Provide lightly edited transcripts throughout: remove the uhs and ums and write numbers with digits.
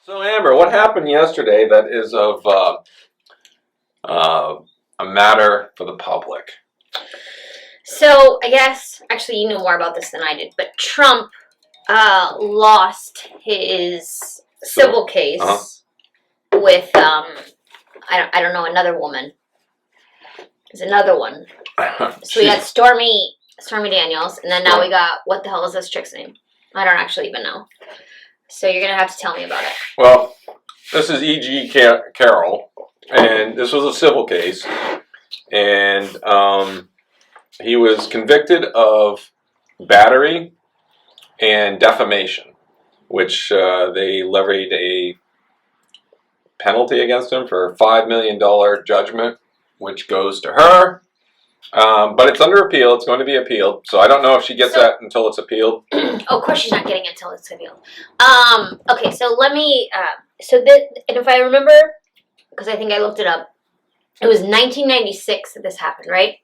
So Amber, what happened yesterday that is of a matter for the public? So I guess actually you know more about this than I did, but Trump lost his civil case with I don't know, another woman. There's another one. So we got Stormy Daniels, and then now we got, what the hell is this chick's name? I don't actually even know. So you're gonna have to tell me about it. Well, this is E.G. Carroll, and this was a civil case, and he was convicted of battery and defamation, which they levied a penalty against him for a $5 million judgment, which goes to her. But it's under appeal. It's going to be appealed. So I don't know if she gets that until it's appealed. Oh, of course she's not getting it until it's appealed. Okay, so let me... and if I remember, because I think I looked it up, it was 1996 that this happened, right?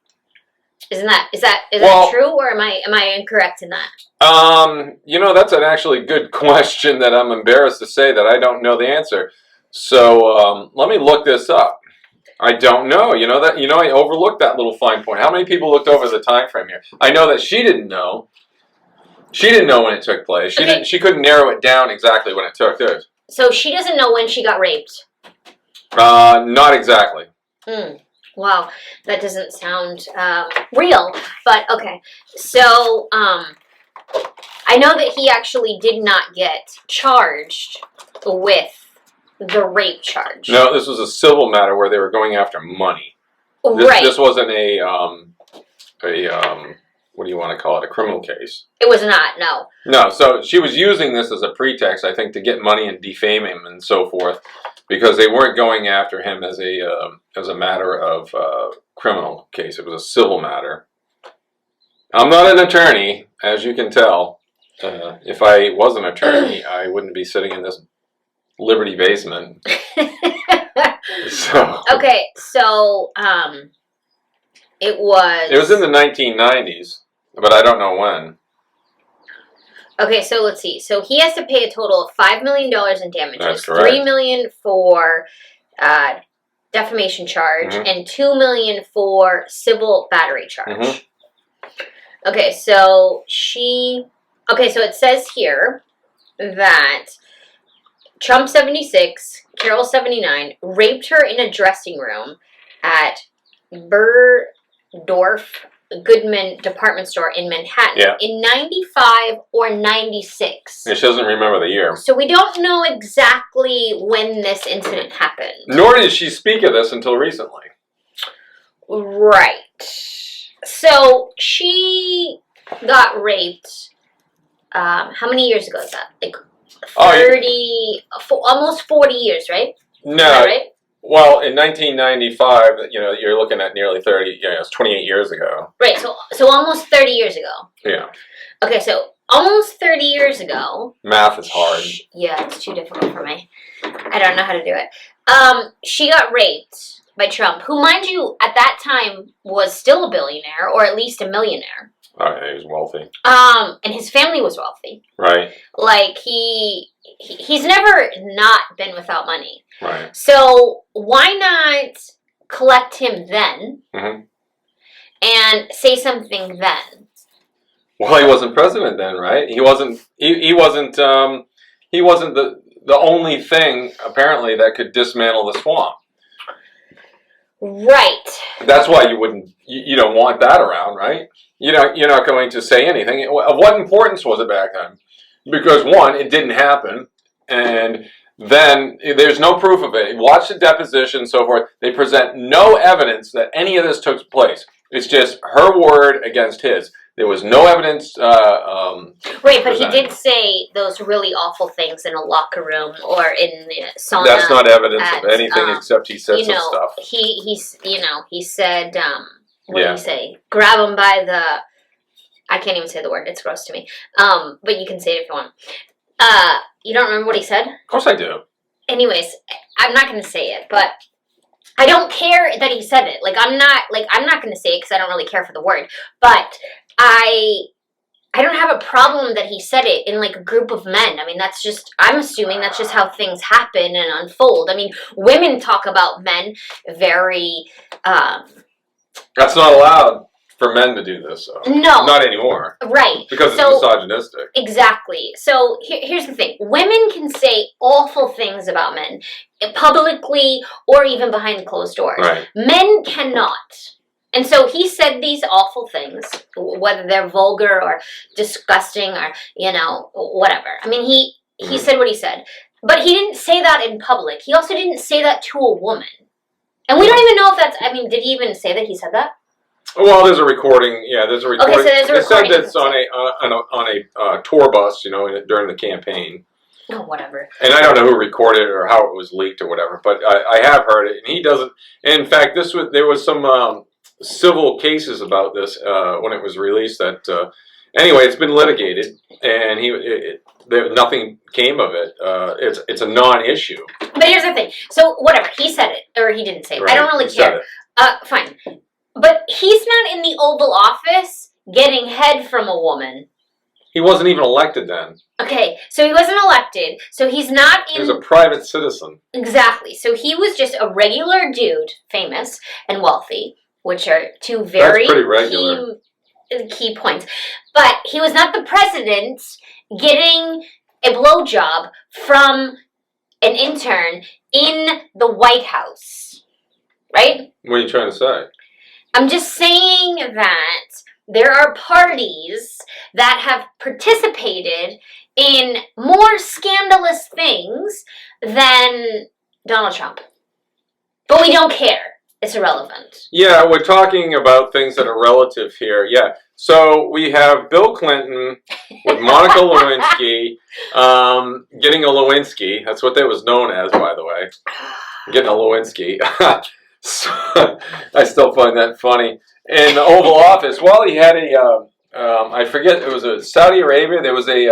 Is that true, or am I incorrect in that? That's an actually good question that I'm embarrassed to say that I don't know the answer. So let me look this up. I don't know. I overlooked that little fine point. How many people looked over the time frame here? I know that she didn't know. She didn't know when it took place. She couldn't narrow it down exactly when it took place. So she doesn't know when she got raped? Not exactly. Wow, that doesn't sound real, but okay. So, I know that he actually did not get charged with the rape charge. No, this was a civil matter where they were going after money. Right. This wasn't a what do you want to call it? A criminal case. It was not, no. No, so she was using this as a pretext, I think, to get money and defame him and so forth, because they weren't going after him as a matter of criminal case. It was a civil matter. I'm not an attorney, as you can tell. If I was an attorney, I wouldn't be sitting in this Liberty basement. Okay, so it was in the 1990s, but I don't know when. Okay, so let's see. So he has to pay a total of $5 million in damages. That's correct. $3 million for defamation charge, and $2 million for civil battery charge. Okay, so so it says here that Trump 76, Carroll 79, raped her in a dressing room at Burdorf Goodman department store in Manhattan in 95 or 96. She doesn't remember the year. So we don't know exactly when this incident happened. Nor did she speak of this until recently. Right. So she got raped, how many years ago is that? Like 30, almost 40 years, right? No. Right? Well, in 1995, you're looking at nearly 30, it's 28 years ago. Right, so almost 30 years ago. Yeah. Okay, so almost 30 years ago. Math is hard. Yeah, it's too difficult for me. I don't know how to do it. She got raped by Trump, who, mind you, at that time was still a billionaire, or at least a millionaire. Oh, yeah, he was wealthy. And his family was wealthy. Right. Like, he's never not been without money. Right. So why not collect him then and say something then? Well, he wasn't president then, right? He wasn't. He wasn't the only thing apparently that could dismantle the swamp. Right. That's why you don't want that around, right? You're not going to say anything. Of what importance was it back then? Because one, it didn't happen, and then there's no proof of it. Watch the deposition and so forth. They present no evidence that any of this took place. It's just her word against his. There was no evidence. Right, but he did say those really awful things in a locker room or in the sauna. That's not evidence of anything except he said some stuff. He said, what did he say? Grab him by the... I can't even say the word. It's gross to me. But you can say it if you want. You don't remember what he said? Of course I do. Anyways, I'm not going to say it, but I don't care that he said it. I'm not going to say it because I don't really care for the word. But I don't have a problem that he said it in like a group of men. I mean, that's just, I'm assuming that's just how things happen and unfold. I mean, women talk about men very, That's not allowed for men to do this, though. No. Not anymore. Right. Because it's misogynistic. Exactly. So here's the thing. Women can say awful things about men publicly or even behind closed doors. Right. Men cannot. And so he said these awful things, whether they're vulgar or disgusting or, you know, whatever. I mean, he said what he said. But he didn't say that in public. He also didn't say that to a woman. And we don't even know if that's, I mean, did he even say that he said that? Well, there's a recording. Yeah, there's a recording. Okay, so there's a recording. They said that's on a tour bus, you know, during the campaign. Oh, whatever. And I don't know who recorded it or how it was leaked or whatever, but I have heard it, and he doesn't. And in fact, there was some civil cases about this when it was released. That anyway, it's been litigated, and nothing came of it. It's a non-issue. But here's the thing. So whatever, he said it or he didn't say it. Right. I don't really care. Fine. But he's not in the Oval Office getting head from a woman. He wasn't even elected then. Okay, so he wasn't elected. So he's not in... He was a private citizen. Exactly. So he was just a regular dude, famous and wealthy, which are two very key points. But he was not the president getting a blowjob from an intern in the White House. Right? What are you trying to say? I'm just saying that there are parties that have participated in more scandalous things than Donald Trump. But we don't care. It's irrelevant. Yeah, we're talking about things that are relative here. Yeah. So we have Bill Clinton with Monica Lewinsky getting a Lewinsky. That's what that was known as, by the way. Getting a Lewinsky. So, I still find that funny. In the Oval Office, while he had I forget, it was a Saudi Arabia. There was a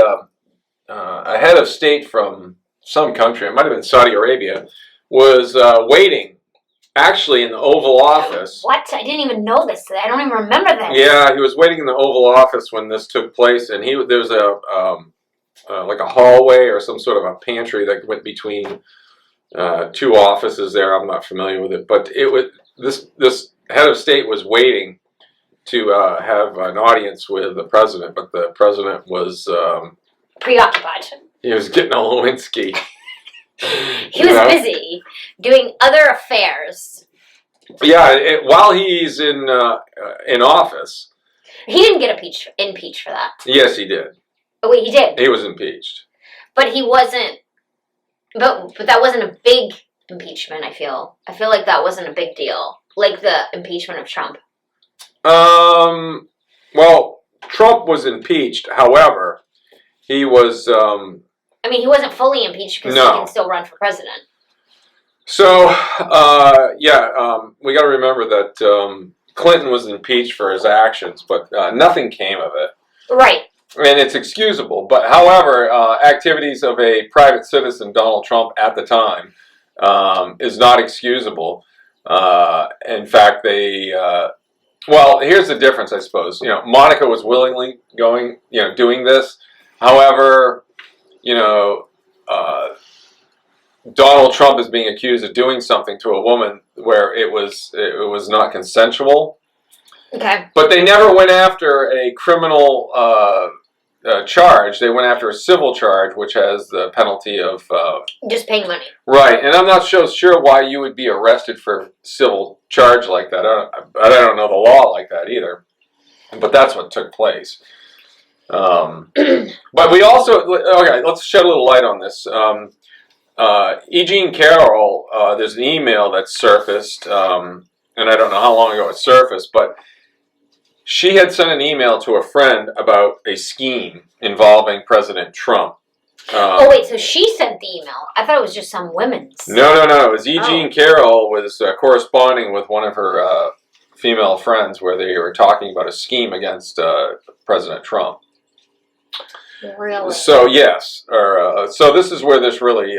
head of state from some country. It might have been Saudi Arabia. Was waiting, actually, in the Oval Office. What? I didn't even know this. I don't even remember that. Yeah, he was waiting in the Oval Office when this took place, and there was like a hallway or some sort of a pantry that went between two offices there. I'm not familiar with it, but it was this head of state was waiting to have an audience with the president, but the president was preoccupied. He was getting a Lewinsky. He was busy doing other affairs. Yeah, while he's in office, he didn't get impeached for that. Yes, he did. Oh wait, he did. He was impeached, but he wasn't. But that wasn't a big impeachment. I feel like that wasn't a big deal, like the impeachment of Trump. Well, Trump was impeached. However, he was. I mean, he wasn't fully impeached because he can still run for president. So, we got to remember that Clinton was impeached for his actions, but nothing came of it. Right. And it's excusable. But, however, activities of a private citizen, Donald Trump, at the time, is not excusable. In fact, well, here's the difference, I suppose. You know, Monica was willingly doing this. However, Donald Trump is being accused of doing something to a woman where it was not consensual. Okay. But they never went after a criminal charge. They went after a civil charge, which has the penalty of just paying money. Right, and I'm not so sure why you would be arrested for a civil charge like that. I don't know the law like that either. But that's what took place. But we also, okay, let's shed a little light on this. Carroll, there's an email that surfaced, and I don't know how long ago it surfaced, but she had sent an email to a friend about a scheme involving President Trump. Oh wait, so she sent the email. I thought it was just some women's. No. It was Carroll was corresponding with one of her female friends where they were talking about a scheme against President Trump. Really? So yes, so this is where this really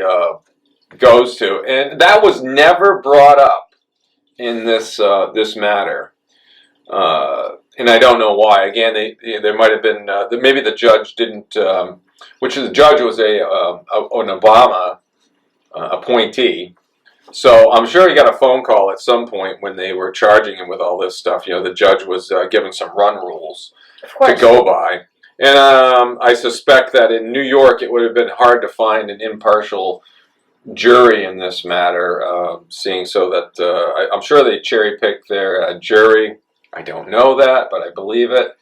goes to, and that was never brought up in this matter. and I don't know why. Again, there might have been maybe the judge didn't, which the judge was an Obama appointee. So I'm sure he got a phone call at some point when they were charging him with all this stuff. You know, the judge was given some run rules to go by. And I suspect that in New York it would have been hard to find an impartial jury in this matter, seeing so that I'm sure they cherry-picked their jury. I don't know that, but I believe it.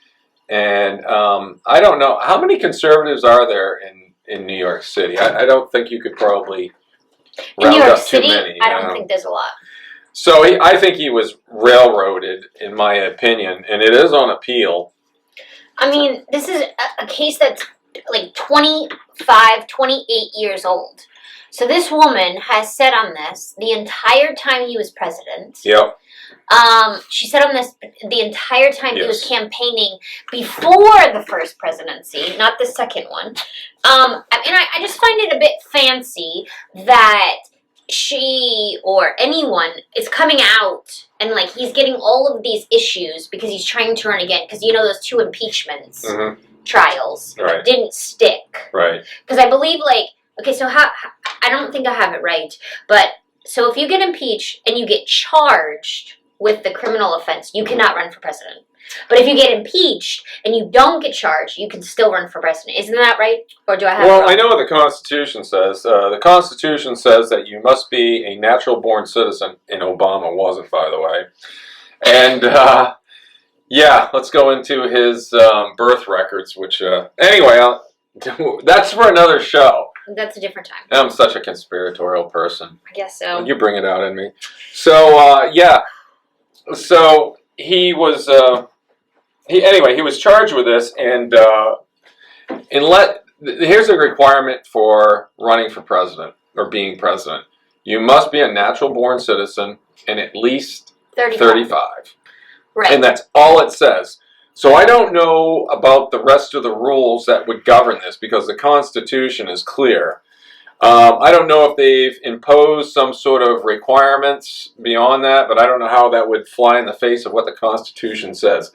And I don't know. How many conservatives are there in New York City? I don't think you could probably round up too many. I don't think there's a lot. So I think he was railroaded, in my opinion, and it is on appeal. I mean, this is a case that's like 25, 28 years old. So this woman has said on this the entire time he was president. Yep. She said on this the entire time he was campaigning before the first presidency, not the second one. And I just find it a bit fancy that she or anyone is coming out and like he's getting all of these issues because he's trying to run again. Because you know those 2 impeachments trials didn't stick. Right. Because I believe okay, so how I don't think I have it right, but so if you get impeached and you get charged with the criminal offense, you cannot run for president. But if you get impeached and you don't get charged, you can still run for president. Isn't that right? Or do I have it wrong? I know what the Constitution says. The Constitution says that you must be a natural-born citizen, and Obama wasn't, by the way. And, yeah, let's go into his birth records, which, anyway, that's for another show. That's a different time. I'm such a conspiratorial person. I guess so. You bring it out in me. So, yeah. So, he was... he was charged with this, and here's a requirement for running for president or being president. You must be a natural-born citizen and at least 35. Right. And that's all it says. So I don't know about the rest of the rules that would govern this because the Constitution is clear. I don't know if they've imposed some sort of requirements beyond that, but I don't know how that would fly in the face of what the Constitution says.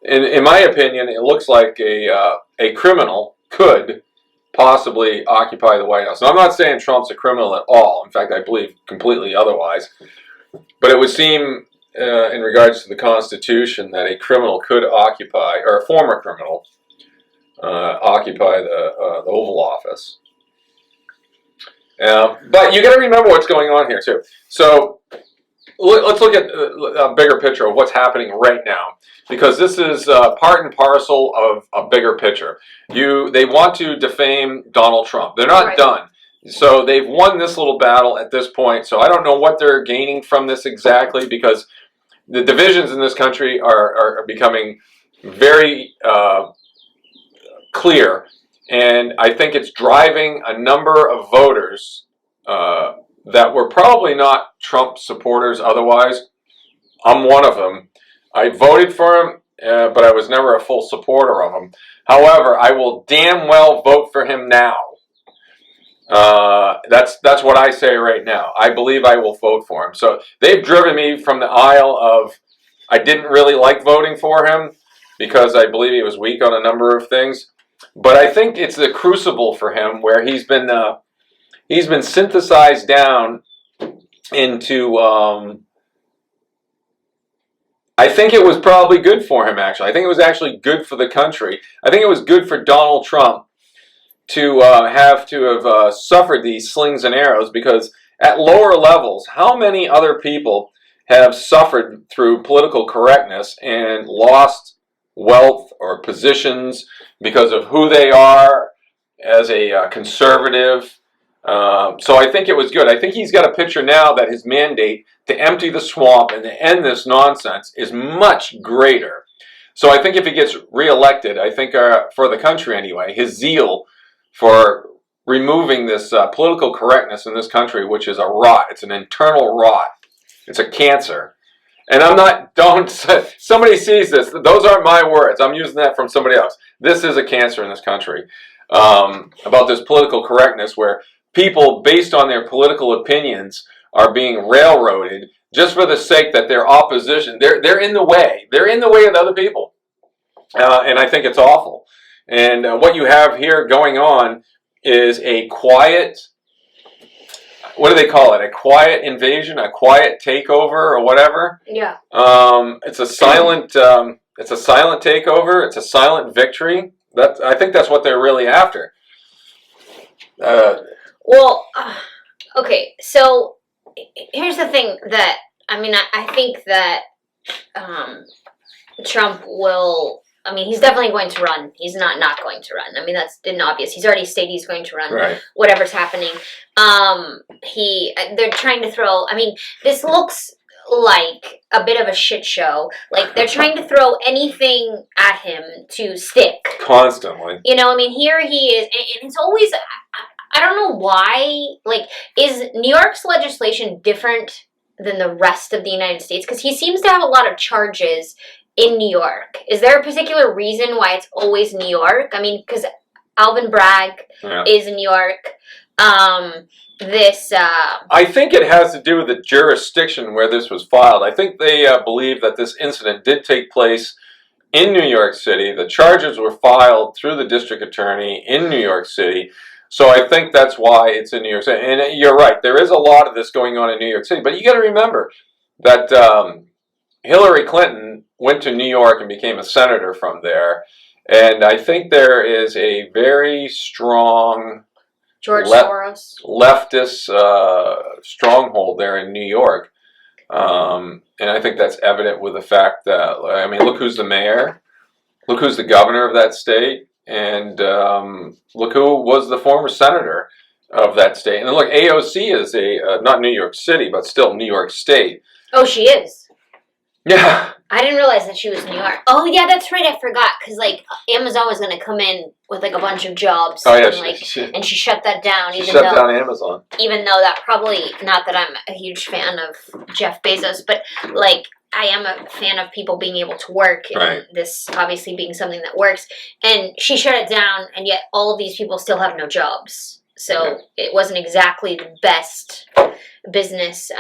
In my opinion, it looks like a criminal could possibly occupy the White House. Now, I'm not saying Trump's a criminal at all. In fact, I believe completely otherwise. But it would seem, in regards to the Constitution, that a criminal could occupy, or a former criminal, occupy the Oval Office. But you got to remember what's going on here, too. So let's look at a bigger picture of what's happening right now. Because this is part and parcel of a bigger picture. They want to defame Donald Trump. They're not done. So they've won this little battle at this point. So I don't know what they're gaining from this exactly because the divisions in this country are becoming very clear. And I think it's driving a number of voters that were probably not Trump supporters otherwise. I'm one of them. I voted for him, but I was never a full supporter of him. However, I will damn well vote for him now. That's what I say right now. I believe I will vote for him. So they've driven me from the aisle of I didn't really like voting for him because I believe he was weak on a number of things. But I think it's the crucible for him where he's been synthesized down into. I think it was probably good for him, actually. I think it was actually good for the country. I think it was good for Donald Trump to have suffered these slings and arrows because at lower levels, how many other people have suffered through political correctness and lost wealth or positions because of who they are as a conservative? So I think it was good. I think he's got a picture now that his mandate to empty the swamp and to end this nonsense is much greater. So I think if he gets reelected, I think for the country anyway, his zeal for removing this political correctness in this country, which is a rot, it's an internal rot, it's a cancer. And somebody sees this, those aren't my words, I'm using that from somebody else. This is a cancer in this country. About this political correctness where people, based on their political opinions, are being railroaded. just for the sake that their opposition, they're in the way. They're in the way of other people. And I think it's awful. And what you have here going on is a quiet, what do they call it? A quiet invasion, a quiet takeover, or whatever. Yeah. It's a silent. It's a silent takeover. It's a silent victory. I think that's what they're really after. Well, okay. So here's the thing that I think that Trump will. I mean, he's definitely going to run. He's not going to run. I mean, that's obvious. He's already stated he's going to run. Right. Whatever's happening. They're trying to throw. I mean, this looks like a bit of a shit show. Like, they're trying to throw anything at him to stick. Constantly. You know, I mean, here he is, and it's always. I don't know why. Like, is New York's legislation different than the rest of the United States? Because he seems to have a lot of charges in New York. Is there a particular reason why it's always New York? I mean, because Alvin Bragg is in New York. I think it has to do with the jurisdiction where this was filed. I think they believe that this incident did take place in New York City. The charges were filed through the district attorney in New York City. So I think that's why it's in New York City. And you're right, there is a lot of this going on in New York City. But you got to remember that Hillary Clinton went to New York and became a senator from there. And I think there is a very strong George Soros leftist stronghold there in New York. And I think that's evident with the fact that, I mean, look who's the mayor. Look who's the governor of that state. And look who was the former senator of that state. And look, AOC is not New York City, but still New York State. Oh, she is? Yeah. I didn't realize that she was in New York. Oh, yeah, that's right. I forgot. Because, like, Amazon was going to come in with, like, a bunch of jobs. Oh, yeah. And she shut that down. She shut down Amazon. Even though that probably, not that I'm a huge fan of Jeff Bezos, but, like, I am a fan of people being able to work. And this obviously being something that works. And she shut it down, and yet all of these people still have no jobs. So it wasn't exactly the best business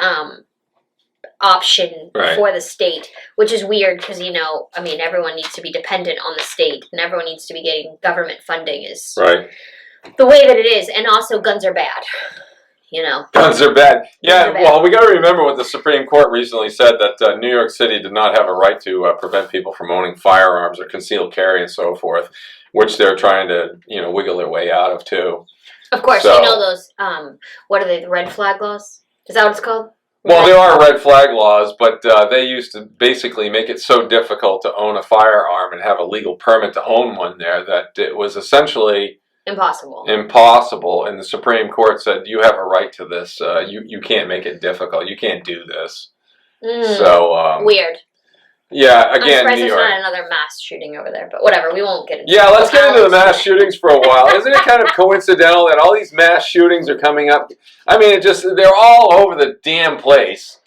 option for the state, which is weird because, you know, I mean, everyone needs to be dependent on the state and everyone needs to be getting government funding is the way that it is. And also guns are bad, you know. Guns are bad. Yeah, well, we got to remember what the Supreme Court recently said, that New York City did not have a right to prevent people from owning firearms or concealed carry and so forth, which they're trying to, you know, wiggle their way out of too. Of course, you know those, what are they, the red flag laws? Is that what it's called? Well, there are red flag laws, but they used to basically make it so difficult to own a firearm and have a legal permit to own one there that it was essentially impossible. And the Supreme Court said, you have a right to this. You can't make it difficult. You can't do this. So weird. Yeah, again, I'm surprised New there's York. not another mass shooting over there, but whatever, we won't get into Yeah, let's get into the mass shootings for a while. Isn't it kind of coincidental that all these mass shootings are coming up? I mean, they're all over the damn place.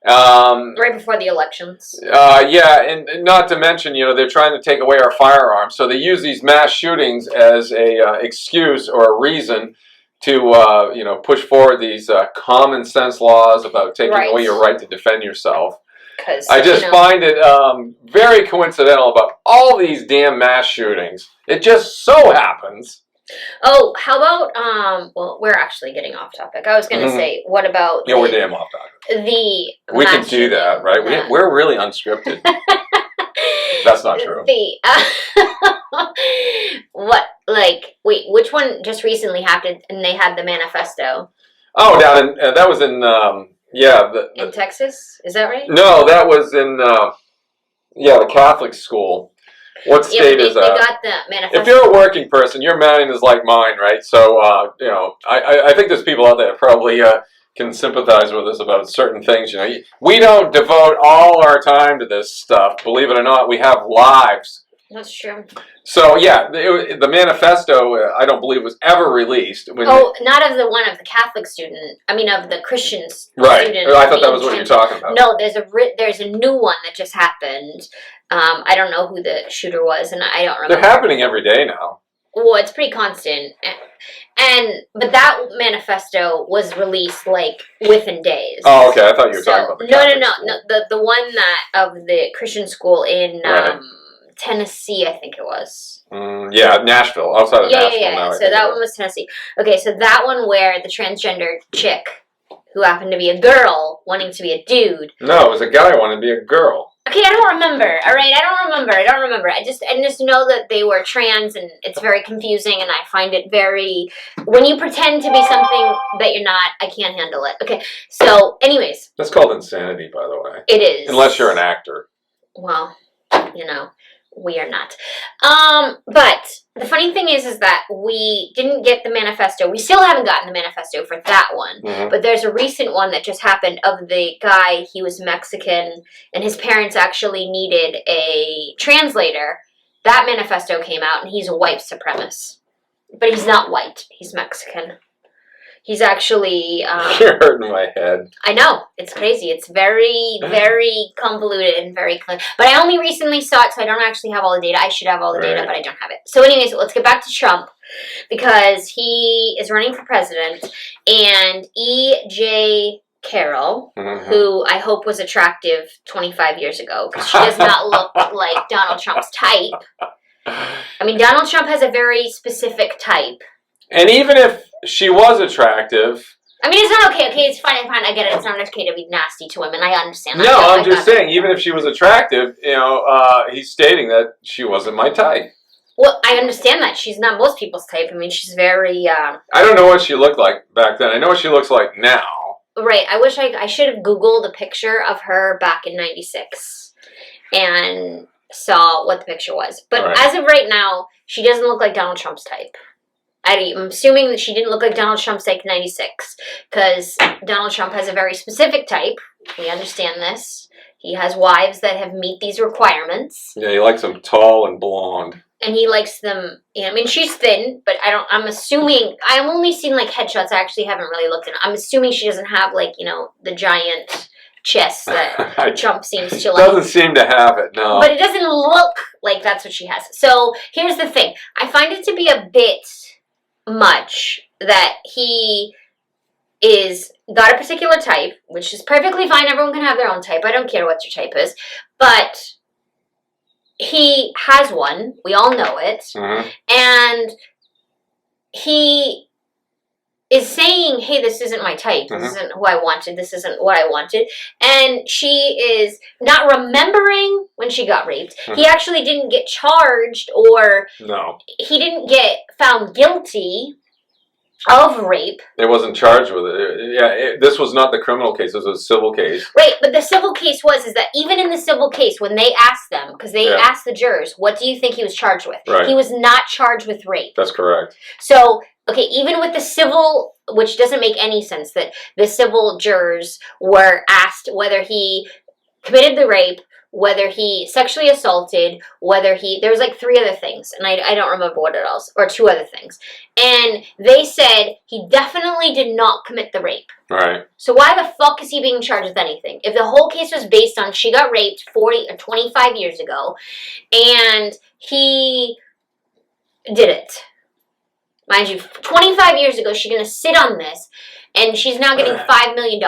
Right before the elections. Yeah, and not to mention, you know, they're trying to take away our firearms, so they use these mass shootings as a excuse or a reason to, you know, push forward these common sense laws about taking away your right to defend yourself. I just find it very coincidental about all these damn mass shootings. It just so happens. Oh, how about, well, we're actually getting off topic. I was going to say, what about... Yeah, we're damn off topic. We can do that, right? We're really unscripted. That's not true. Wait, which one just recently happened and they had the manifesto? Oh, that was in... in Texas? Is that right? No, that was in, the Catholic school. What state is that? They got the manifesto. If you're a working person, your mind is like mine, right? So, you know, I think there's people out there that probably can sympathize with us about certain things. You know, we don't devote all our time to this stuff. Believe it or not, we have lives. That's true. So, yeah, the manifesto, I don't believe, was ever released. Not of the Catholic student. I mean, of the Christian student. Right. I thought that was what you were talking about. No, there's a new one that just happened. I don't know who the shooter was, and I don't remember. They're happening every day now. Well, it's pretty constant. But that manifesto was released like within days. Oh, okay. I thought you were talking about the Catholic school. No. The one that of the Christian school in Tennessee, I think it was. Yeah, Nashville, outside of Nashville. Yeah. So that one was Tennessee. Okay, so that one where the transgender chick, who happened to be a girl wanting to be a dude. No, it was a guy wanting to be a girl. Okay, I don't remember. All right, I don't remember. I just know that they were trans, and it's very confusing, and I find it very, when you pretend to be something that you're not, I can't handle it. Okay, so anyways. That's called insanity, by the way. It is. Unless you're an actor. Well, you know, we are not. But the funny thing is that we didn't get the manifesto. We still haven't gotten the manifesto for that one. Mm-hmm. But there's a recent one that just happened of the guy. He was Mexican, and his parents actually needed a translator. That manifesto came out, and he's a white supremacist. But he's not white. He's Mexican. He's actually... You're hurting my head. I know. It's crazy. It's very, very convoluted and very clear. But I only recently saw it, so I don't actually have all the data. I should have all the data, but I don't have it. So anyways, let's get back to Trump, because he is running for president, and E.J. Carroll, who I hope was attractive 25 years ago, because she does not look like Donald Trump's type. I mean, Donald Trump has a very specific type. And even if she was attractive... I mean, it's not okay. Okay, it's fine. I get it. It's not okay to be nasty to women. I understand that. No, I'm just saying, even if she was attractive, he's stating that she wasn't my type. Well, I understand that. She's not most people's type. I mean, she's very... I don't know what she looked like back then. I know what she looks like now. Right. I wish I should have Googled a picture of her back in 96 and saw what the picture was. But as of right now, she doesn't look like Donald Trump's type. I'm assuming that she didn't look like Donald Trump's type in 96, because Donald Trump has a very specific type. We understand this. He has wives that have meet these requirements. Yeah, he likes them tall and blonde. And he likes them, I mean, she's thin, but I'm assuming, I've only seen like headshots. I actually haven't really looked at them. I'm assuming she doesn't have like, the giant chest that Trump seems to like. Doesn't seem to have it, no. But it doesn't look like that's what she has. So here's the thing. I find it to be a bit much that he got a particular type, which is perfectly fine. Everyone can have their own type. I don't care what your type is. But he has one. We all know it. Mm-hmm. And he is saying, hey, this isn't my type. This isn't who I wanted. This isn't what I wanted. And she is not remembering when she got raped. He actually didn't get charged, or he didn't get found guilty of rape. It wasn't charged with it. This was not the criminal case. This was a civil case. Right, but the civil case is that even in the civil case, when they asked them, because they asked the jurors, what do you think he was charged with? Right. He was not charged with rape. That's correct. So, okay, even with the civil, which doesn't make any sense, that the civil jurors were asked whether he committed the rape, whether he sexually assaulted, there was like 3 other things, and I don't remember what else, or 2 other things. And they said he definitely did not commit the rape. Right. So why the fuck is he being charged with anything? If the whole case was based on she got raped 40 or 25 years ago, and he did it. Mind you, 25 years ago, she's going to sit on this, and she's now getting $5 million.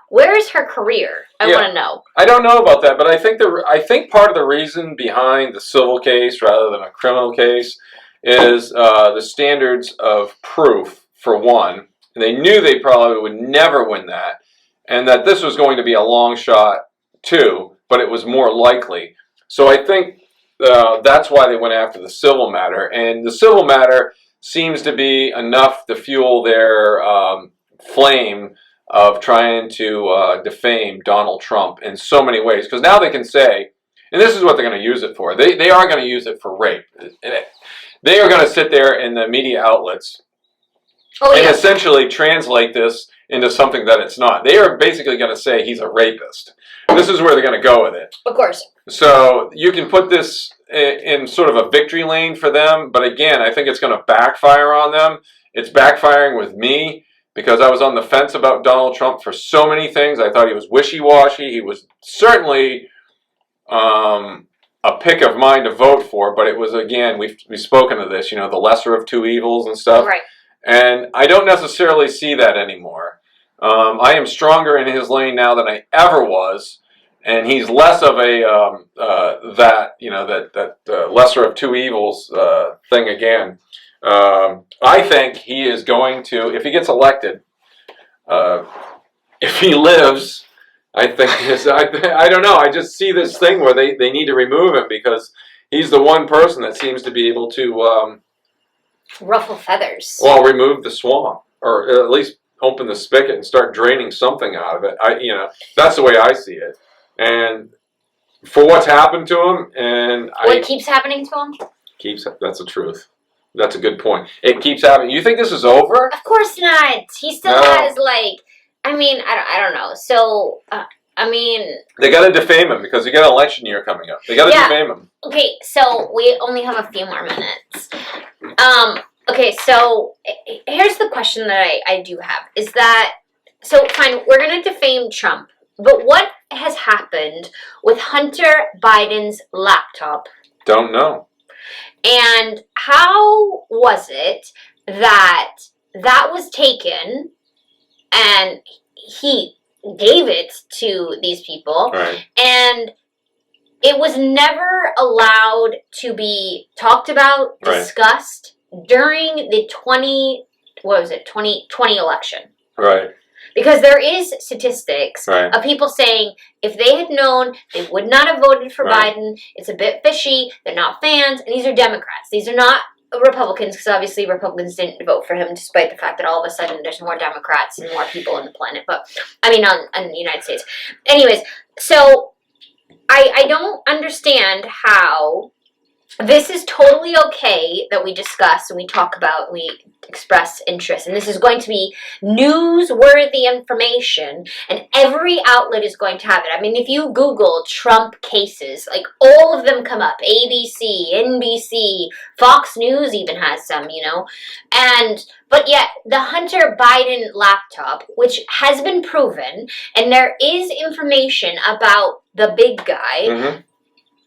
Where is her career? I want to know. I don't know about that, but I think part of the reason behind the civil case rather than a criminal case is the standards of proof, for one. And they knew they probably would never win that, and that this was going to be a long shot, too, but it was more likely. So I think that's why they went after the civil matter, and the civil matter seems to be enough to fuel their flame of trying to defame Donald Trump in so many ways. Because now they can say, and this is what they're going to use it for. They are going to use it for rape. They are going to sit there in the media outlets and essentially translate this into something that it's not. They are basically going to say he's a rapist. This is where they're going to go with it. Of course. So you can put this in sort of a victory lane for them, but again, I think it's going to backfire on them. It's backfiring with me, because I was on the fence about Donald Trump for so many things. I thought he was wishy-washy. He was certainly a pick of mine to vote for, but it was, again, we've spoken of this, the lesser of two evils and stuff. Right. And I don't necessarily see that anymore. I am stronger in his lane now than I ever was, and he's less of a that lesser of two evils thing again. I think he is going to, if he gets elected, if he lives, I think I don't know. I just see this thing where they need to remove him because he's the one person that seems to be able to ruffle feathers. Well, remove the swamp, or at least open the spigot and start draining something out of it. That's the way I see it. And for what's happened to him, and what keeps happening to him? That's the truth. That's a good point. It keeps happening. You think this is over? Of course not. He still has I don't know. So they got to defame him because you got an election year coming up. They got to defame him. Okay, so we only have a few more minutes. Okay, so here's the question that I do have is that, so fine, we're going to defame Trump, but what has happened with Hunter Biden's laptop? Don't know. And how was it that was taken and he gave it to these people, right, and it was never allowed to be talked about, discussed during the 2020 election. Right. Because there is statistics right, of people saying if they had known, they would not have voted for Biden. It's a bit fishy. They're not fans. And these are Democrats. These are not Republicans, because obviously Republicans didn't vote for him, despite the fact that all of a sudden there's more Democrats and more people on the planet. But, on the United States. Anyways, so I don't understand how this is totally okay that we discuss and we talk about and we express interest. And this is going to be newsworthy information, and every outlet is going to have it. I mean, if you Google Trump cases, like all of them come up. ABC, NBC, Fox News even has some, but yet the Hunter Biden laptop, which has been proven, and there is information about the big guy,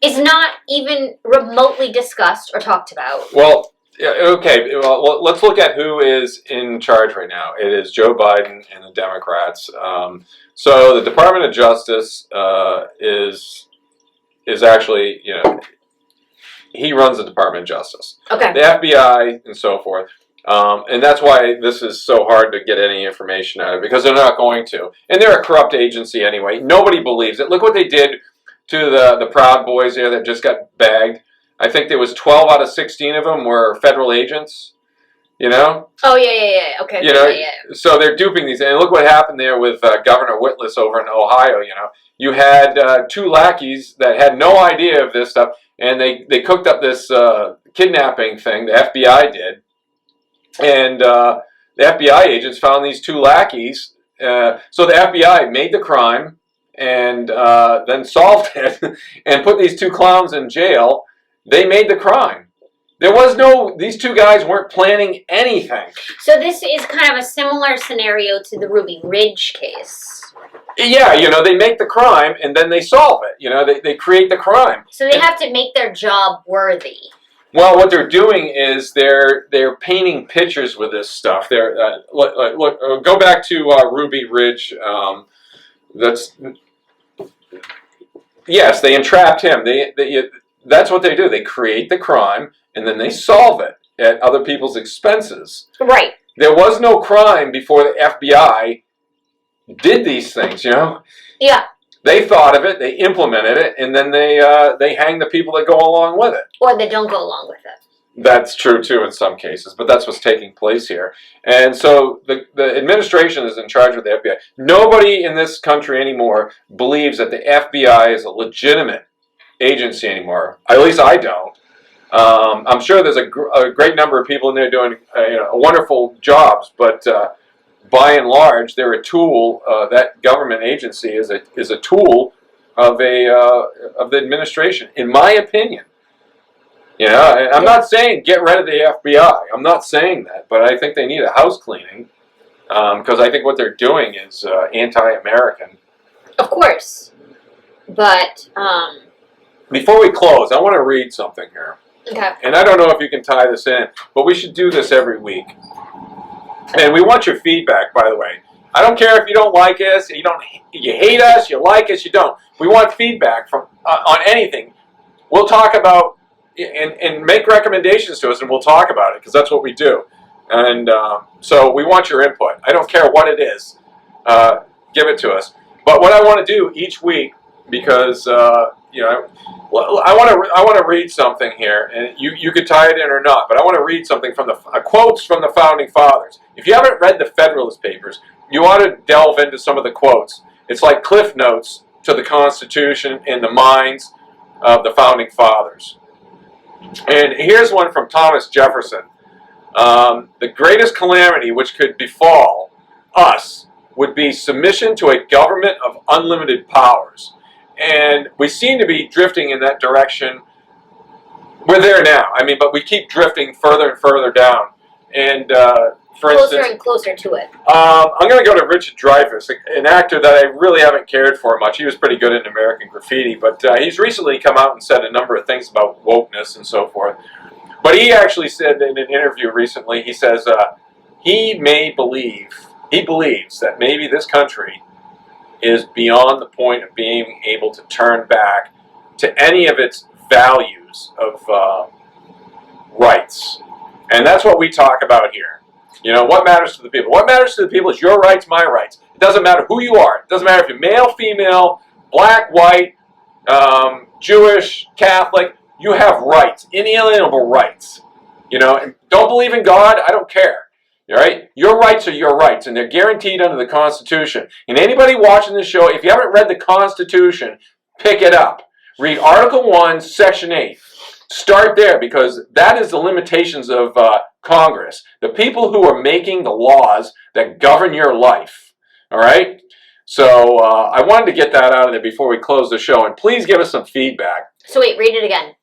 is not even remotely discussed or talked about. Well, okay. Well, let's look at who is in charge right now. It is Joe Biden and the Democrats. So the Department of Justice is actually, he runs the Department of Justice. Okay. The FBI and so forth. And that's why this is so hard to get any information out of it, because they're not going to. And they're a corrupt agency anyway. Nobody believes it. Look what they did to the Proud Boys there that just got bagged. I think there was 12 out of 16 of them were federal agents, Oh, yeah. Okay. Yeah. So they're duping these. And look what happened there with Governor Whitlis over in Ohio, You had two lackeys that had no idea of this stuff, and they cooked up this kidnapping thing, the FBI did. And the FBI agents found these two lackeys. So the FBI made the crime, and then solved it and put these two clowns in jail. They made the crime. These two guys weren't planning anything. So this is kind of a similar scenario to the Ruby Ridge case. Yeah, they make the crime and then they solve it. They create the crime. So they have to make their job worthy. Well, what they're doing is they're painting pictures with this stuff. Look, go back to Ruby Ridge. Yes, they entrapped him. That's what they do. They create the crime, and then they solve it at other people's expenses. Right. There was no crime before the FBI did these things, Yeah. They thought of it, they implemented it, and then they hang the people that go along with it. Or they don't go along with it. That's true, too, in some cases, but that's what's taking place here. And so the administration is in charge of the FBI. Nobody in this country anymore believes that the FBI is a legitimate agency anymore. At least I don't. I'm sure there's a great number of people in there doing wonderful jobs, but by and large, they're a tool. That government agency is a tool of the administration, in my opinion. I'm not saying get rid of the FBI. I'm not saying that, but I think they need a house cleaning, because I think what they're doing is anti-American. Of course, but before we close, I want to read something here. Okay. And I don't know if you can tie this in, but we should do this every week. And we want your feedback, by the way. I don't care if you don't like us, you hate us, you like us, you don't. We want feedback from on anything. We'll talk about and make recommendations to us, and we'll talk about it because that's what we do. And so we want your input. I don't care what it is. Give it to us. But what I want to do each week, because I want to read something here, and you could tie it in or not. But I want to read something from the quotes from the founding fathers. If you haven't read the Federalist Papers, you ought to delve into some of the quotes. It's like cliff notes to the Constitution in the minds of the founding fathers. And here's one from Thomas Jefferson. The greatest calamity which could befall us would be submission to a government of unlimited powers. And we seem to be drifting in that direction. We're there now. I mean, but we keep drifting further and further down. And for closer instance, and closer to it. I'm going to go to Richard Dreyfuss, an actor that I really haven't cared for much. He was pretty good in American Graffiti, but he's recently come out and said a number of things about wokeness and so forth. But he actually said in an interview recently, he says he believes that maybe this country is beyond the point of being able to turn back to any of its values of rights. And that's what we talk about here. You know, what matters to the people? What matters to the people is your rights, my rights. It doesn't matter who you are. It doesn't matter if you're male, female, black, white, Jewish, Catholic. You have rights, inalienable rights. You know, and don't believe in God, I don't care. All right? Your rights are your rights, and they're guaranteed under the Constitution. And anybody watching this show, if you haven't read the Constitution, pick it up. Read Article 1, Section 8. Start there, because that is the limitations of Congress. The people who are making the laws that govern your life. All right? So I wanted to get that out of there before we close the show. And please give us some feedback. So wait, read it again.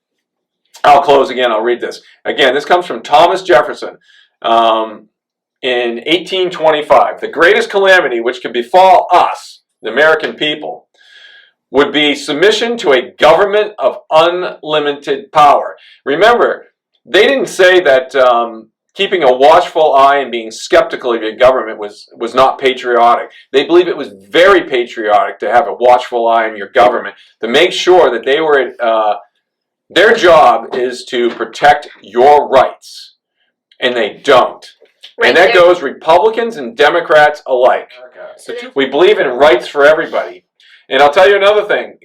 I'll close again. I'll read this. Again, this comes from Thomas Jefferson. In 1825, the greatest calamity which could befall us, the American people, would be submission to a government of unlimited power. Remember, they didn't say that keeping a watchful eye and being skeptical of your government was not patriotic. They believe it was very patriotic to have a watchful eye on your government, to make sure that they were, their job is to protect your rights, and they don't. Right, and that goes Republicans and Democrats alike. So We believe in rights for everybody. And I'll tell you another thing.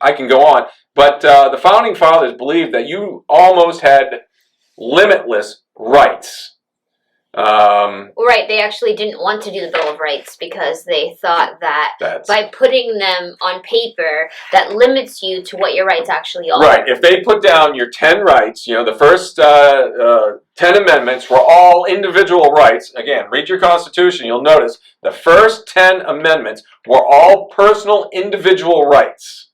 I can go on. But the Founding Fathers believed that you almost had limitless rights. Right, they actually didn't want to do the Bill of Rights because they thought that by putting them on paper, that limits you to what your rights actually are. Right, if they put down your 10 rights, you know, the first 10 amendments were all individual rights. Again, read your Constitution, you'll notice the first 10 amendments were all personal individual rights.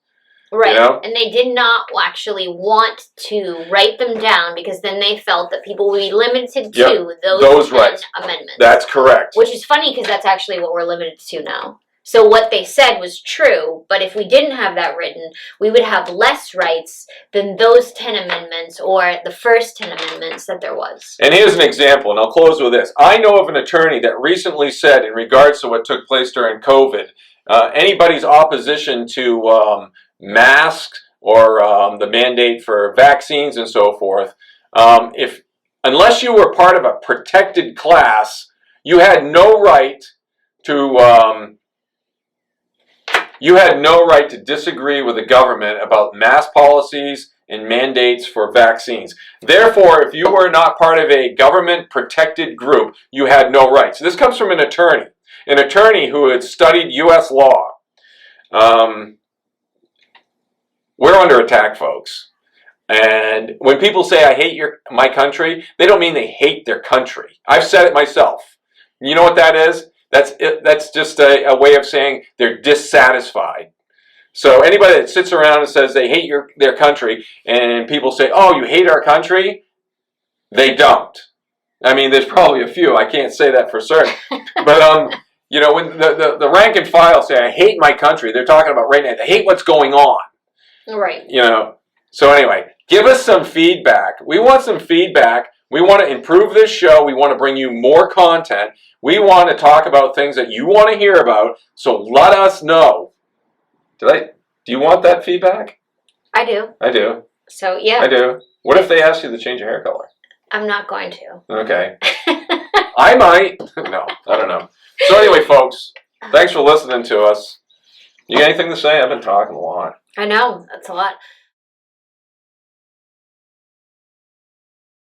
Right, you know? And they did not actually want to write them down because then they felt that people would be limited to those 10 rights. amendments. That's correct. Which is funny because that's actually what we're limited to now. So what they said was true, but if we didn't have that written, we would have less rights than those 10 amendments or the first 10 amendments that there was. And here's an example, and I'll close with this. I know of an attorney that recently said, in regards to what took place during COVID, anybody's opposition to masks or the mandate for vaccines and so forth, unless you were part of a protected class, you had no right to disagree with the government about mask policies and mandates for vaccines. Therefore, if you were not part of a government protected group, you had no rights. This comes from an attorney who had studied U.S. law. We're under attack, folks. And when people say, I hate my country, they don't mean they hate their country. I've said it myself. You know what that is? That's just a way of saying they're dissatisfied. So anybody that sits around and says they hate their country, and people say, oh, you hate our country? They don't. I mean, there's probably a few. I can't say that for certain. But, you know, when the rank and file say, I hate my country, they're talking about right now, they hate what's going on. Right. You know, So anyway, give us some feedback. We want some feedback. We want to improve this show. We want to bring you more content. We want to talk about things that you want to hear about. So let us know. Do you want that feedback? I do. I do. So yeah. I do. What if they ask you to change your hair color? I'm not going to. Okay. I might. No, I don't know. So anyway, folks, thanks for listening to us. You got anything to say? I've been talking a lot. I know. That's a lot.